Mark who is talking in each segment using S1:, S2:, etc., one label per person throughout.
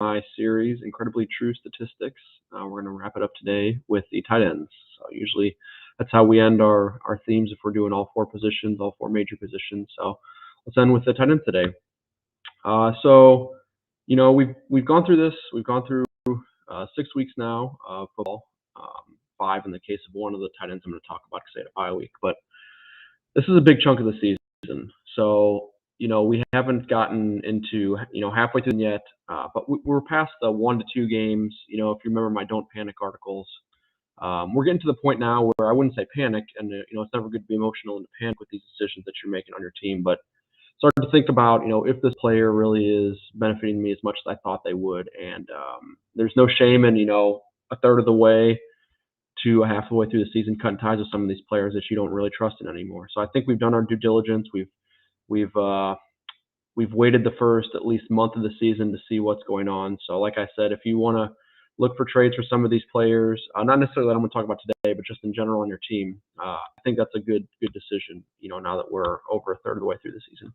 S1: my series, Incredibly True Statistics. We're going to wrap it up today with the tight ends. So usually that's how we end our themes if we're doing all four positions, all four major positions. So let's end with the tight ends today. We've gone through this. We've gone through 6 weeks now of football. 5 in the case of one of the tight ends I'm going to talk about because they had a bye week. But this is a big chunk of the season. So we haven't gotten into halfway through yet, but we're past the 1 to 2 games. If you remember my Don't Panic articles, we're getting to the point now where I wouldn't say panic, and it's never good to be emotional and to panic with these decisions that you're making on your team, but start to think about if this player really is benefiting me as much as I thought they would, and there's no shame in a third of the way to half the way through the season cutting ties with some of these players that you don't really trust in anymore. So I think we've done our due diligence. We've waited the first at least month of the season to see what's going on. So like I said, if you want to look for trades for some of these players, not necessarily that I'm going to talk about today, but just in general on your team, I think that's a good decision. Now that we're over a third of the way through the season.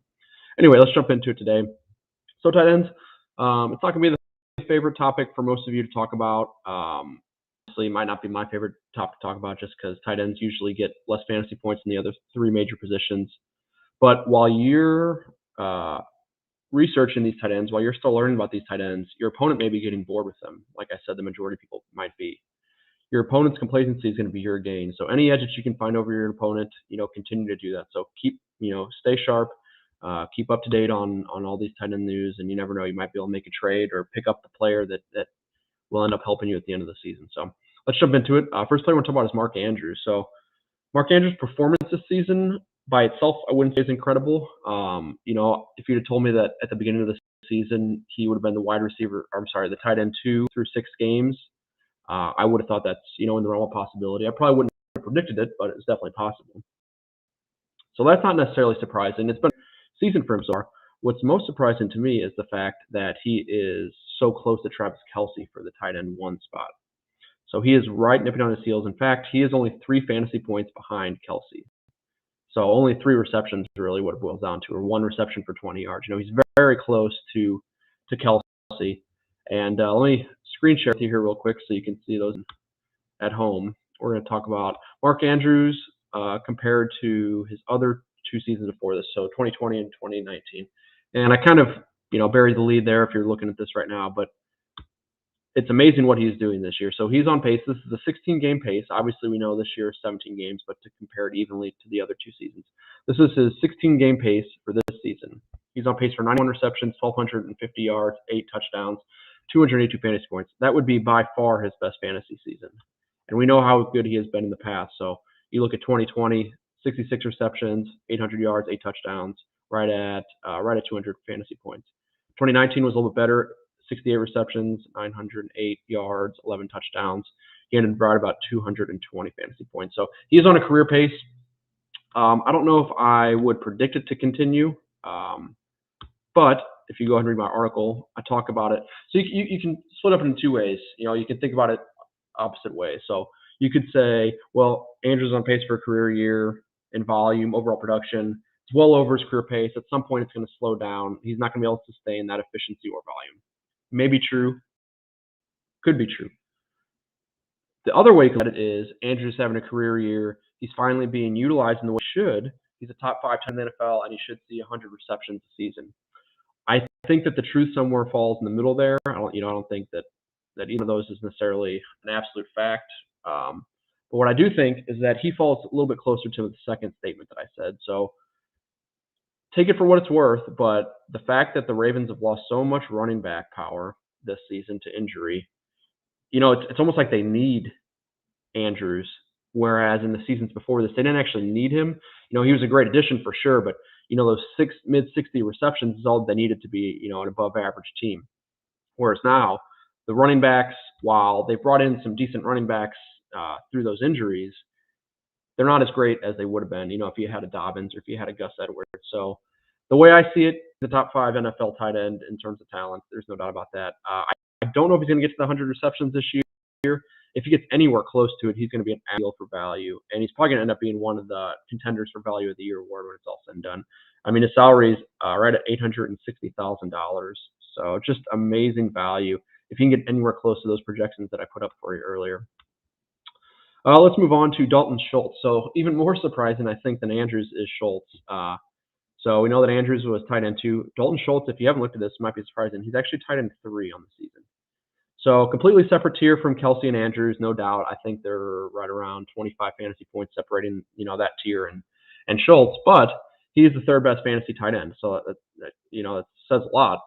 S1: Anyway, let's jump into it today. So tight ends, it's not going to be the favorite topic for most of you to talk about. Honestly, it might not be my favorite topic to talk about just because tight ends usually get less fantasy points than the other 3 major positions. But while you're researching these tight ends, while you're still learning about these tight ends, your opponent may be getting bored with them. Like I said, the majority of people might be. Your opponent's complacency is going to be your gain. So any edge that you can find over your opponent, continue to do that. So stay sharp, keep up to date on all these tight end news, and you never know, you might be able to make a trade or pick up the player that will end up helping you at the end of the season. So let's jump into it. First player I want to talk about is Mark Andrews. So Mark Andrews' performance this season by itself, I wouldn't say is incredible. If you'd have told me that at the beginning of the season he would have been the tight end 2 through 6 games, I would have thought that's in the realm of possibility. I probably wouldn't have predicted it, but it's definitely possible. So that's not necessarily surprising. It's been a season for him so far. What's most surprising to me is the fact that he is so close to Travis Kelce for the tight end 1 spot. So he is right nipping on his heels. In fact, he is only 3 fantasy points behind Kelce. So only 3 receptions really what it boils down to, or 1 reception for 20 yards. He's very close to Kelce. And let me screen share with you here real quick so you can see those at home. We're going to talk about Mark Andrews compared to his other 2 seasons before this, so 2020 and 2019. And I kind of, buried the lead there if you're looking at this right now, but it's amazing what he's doing this year. So he's on pace. This is a 16-game pace. Obviously, we know this year is 17 games, but to compare it evenly to the other 2 seasons, this is his 16-game pace for this season. He's on pace for 91 receptions, 1,250 yards, 8 touchdowns, 282 fantasy points. That would be by far his best fantasy season. And we know how good he has been in the past. So you look at 2020, 66 receptions, 800 yards, 8 touchdowns, right at 200 fantasy points. 2019 was a little bit better. 68 receptions, 908 yards, 11 touchdowns. He ended right about 220 fantasy points. So he's on a career pace. I don't know if I would predict it to continue, but if you go ahead and read my article, I talk about it. So you can split up in 2 ways. You can think about it opposite way. So you could say, well, Andrews on pace for a career year in volume, overall production. It's well over his career pace. At some point, it's going to slow down. He's not going to be able to sustain that efficiency or volume. Maybe true, could be true. The other way to look at it is Andrews having a career year. He's finally being utilized in the way he should. He's a top 5 in the NFL, and he should see 100 receptions a season. I think that the truth somewhere falls in the middle there. I don't think that either of those is necessarily an absolute fact. But what I do think is that he falls a little bit closer to the second statement that I said. So take it for what it's worth, but the fact that the Ravens have lost so much running back power this season to injury, it's almost like they need Andrews, whereas in the seasons before this, they didn't actually need him. He was a great addition for sure, but those mid-60 receptions is all they needed to be, an above-average team. Whereas now, the running backs, while they've brought in some decent running backs through those injuries, they're not as great as they would have been, if you had a Dobbins or if you had a Gus Edwards. So the way I see it, the top 5 NFL tight end in terms of talent, there's no doubt about that. I don't know if he's going to get to the 100 receptions this year. If he gets anywhere close to it, he's going to be an ideal for value. And he's probably going to end up being one of the contenders for Value of the Year award when it's all said and done. I mean, his salary is right at $860,000. So just amazing value if you can get anywhere close to those projections that I put up for you earlier. Let's move on to Dalton Schultz. So even more surprising, I think, than Andrews is Schultz. So we know that Andrews was tight end 2. Dalton Schultz, if you haven't looked at this, might be surprising. He's actually tight end 3 on the season. So completely separate tier from Kelsey and Andrews, no doubt. I think they're right around 25 fantasy points separating, that tier and Schultz. But he's the third best fantasy tight end. So that says a lot.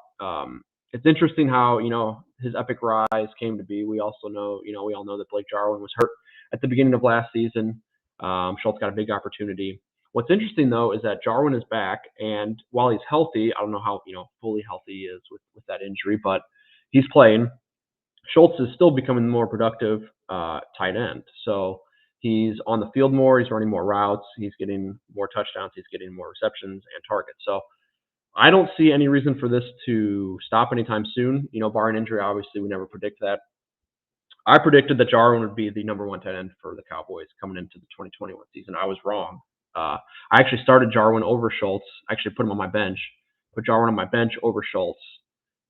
S1: It's interesting how, his epic rise came to be. We also know, we all know that Blake Jarwin was hurt at the beginning of last season. Schultz got a big opportunity. What's interesting, though, is that Jarwin is back, and while he's healthy, I don't know how, fully healthy he is with that injury, but he's playing. Schultz is still becoming more productive tight end. So he's on the field more, he's running more routes, he's getting more touchdowns, he's getting more receptions and targets. So I don't see any reason for this to stop anytime soon. Barring injury, obviously we never predict that. I predicted that Jarwin would be the number 1 tight end for the Cowboys coming into the 2021 season. I was wrong. I actually started Jarwin over Schultz. I actually put him on my bench. Put Jarwin on my bench over Schultz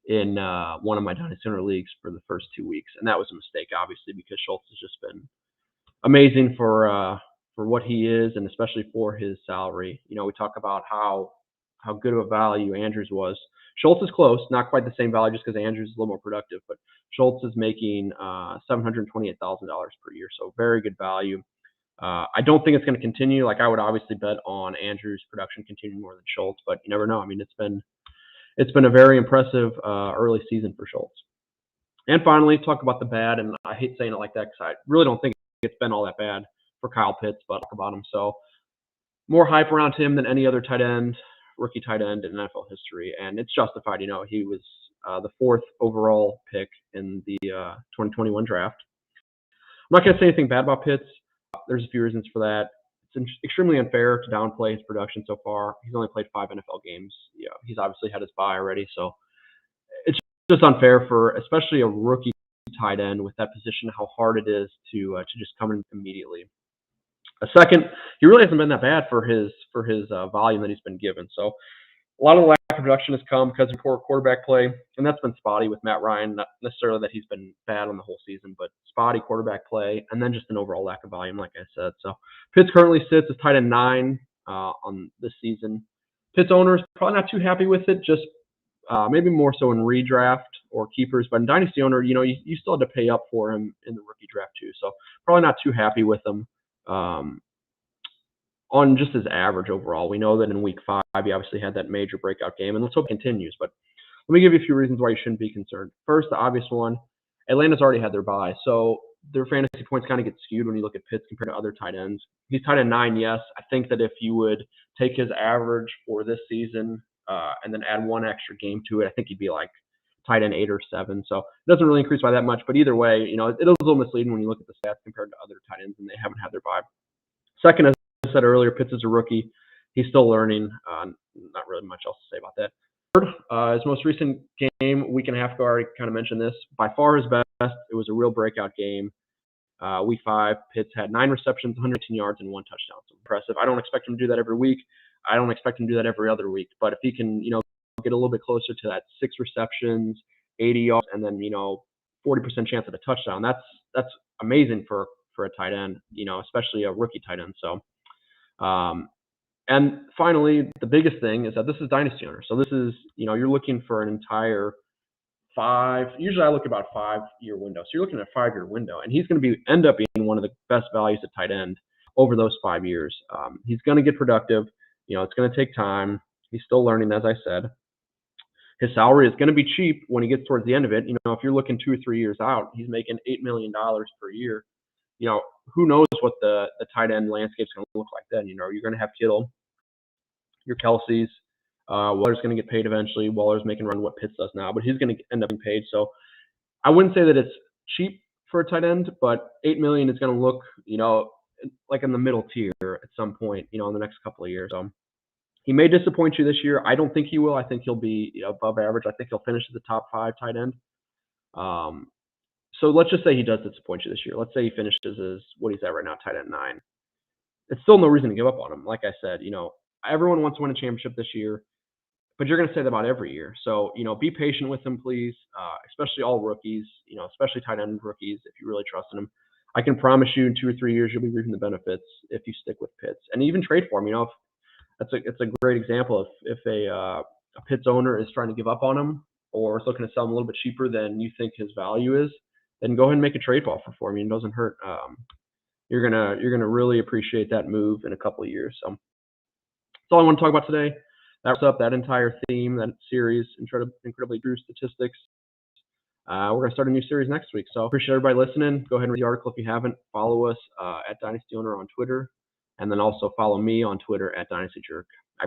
S1: in one of my Dynasty Owner leagues for the first 2 weeks, and that was a mistake, obviously, because Schultz has just been amazing for what he is, and especially for his salary. We talk about how good of a value Andrews was. Schultz is close, not quite the same value, just because Andrews is a little more productive, but Schultz is making $728,000 per year, so very good value. I don't think it's going to continue. Like, I would obviously bet on Andrews' production continuing more than Schultz, but you never know. I mean, it's been a very impressive early season for Schultz. And finally, talk about the bad, and I hate saying it like that because I really don't think it's been all that bad for Kyle Pitts, but I'll talk about him. So more hype around him than any other rookie tight end in NFL history, and it's justified. He was the 4th overall pick in the 2021 draft. I'm not going to say anything bad about Pitts. There's a few reasons for that. It's extremely unfair to downplay his production so far. He's only played 5 NFL games. He's obviously had his bye already, so it's just unfair for especially a rookie tight end with that position, how hard it is to just come in immediately. A second, he really hasn't been that bad for his volume that he's been given. So a lot of the lack of production has come because of poor quarterback play, and that's been spotty with Matt Ryan. Not necessarily that he's been bad on the whole season, but spotty quarterback play, and then just an overall lack of volume, like I said. So Pitts currently sits as tight end 9 on this season. Pitts owners probably not too happy with it, just maybe more so in redraft or keepers, but in Dynasty Owner, you still had to pay up for him in the rookie draft too. So probably not too happy with him. On just his average overall. We know that in week 5, he obviously had that major breakout game, and let's hope it continues. But let me give you a few reasons why you shouldn't be concerned. First, the obvious one, Atlanta's already had their bye, so their fantasy points kind of get skewed when you look at Pitts compared to other tight ends. He's tight end 9, yes. I think that if you would take his average for this season and then add 1 extra game to it, I think he'd be like tight end 8 or 7. So it doesn't really increase by that much, but either way, it is a little misleading when you look at the stats compared to other tight ends and they haven't had their bye. Second, as I said earlier, Pitts is a rookie. He's still learning. Not really much else to say about that. Third, his most recent game, week and a half ago, I already kind of mentioned this. By far his best. It was a real breakout game. Week 5, Pitts had 9 receptions, 118 yards, and 1 touchdown. So impressive. I don't expect him to do that every week. I don't expect him to do that every other week. But if he can, get a little bit closer to that 6 receptions, 80 yards, and then 40% chance of a touchdown, that's amazing for a tight end, especially a rookie tight end. So. And finally, the biggest thing is that this is Dynasty Owner. So this is, you're looking for an entire 5. Usually I look at about 5-year window. So you're looking at a 5-year window, and he's going to end up being one of the best values at tight end over those 5 years. He's going to get productive. It's going to take time. He's still learning, as I said. His salary is going to be cheap when he gets towards the end of it. If you're looking 2 or 3 years out, he's making $8 million per year. Who knows what the tight end landscape is going to look like then. You're going to have Kittle, your Kelce's. Waller's going to get paid eventually. Waller's making run what Pitts does now, but he's going to end up being paid. So I wouldn't say that it's cheap for a tight end, but $8 million is going to look, like in the middle tier at some point, in the next couple of years. He may disappoint you this year. I don't think he will. I think he'll be above average. I think he'll finish as the top 5 tight end. So let's just say he does disappoint you this year. Let's say he finishes as what he's at right now, tight end 9. It's still no reason to give up on him. Like I said, everyone wants to win a championship this year. but you're going to say that about every year. So, be patient with him, please, especially all rookies, especially tight end rookies, if you really trust in him. I can promise you in 2 or 3 years, you'll be reaping the benefits if you stick with Pitts and even trade for him. It's a great example. If a Pitts owner is trying to give up on him or is looking to sell him a little bit cheaper than you think his value is, then go ahead and make a trade offer for him. It doesn't hurt. You're gonna really appreciate that move in a couple of years. So that's all I want to talk about today. That wraps up that entire theme, that series, incredibly true statistics. We're going to start a new series next week. So appreciate everybody listening. Go ahead and read the article if you haven't. Follow us at Dynasty Owner on Twitter, and then also follow me on Twitter at Dynasty Jerk.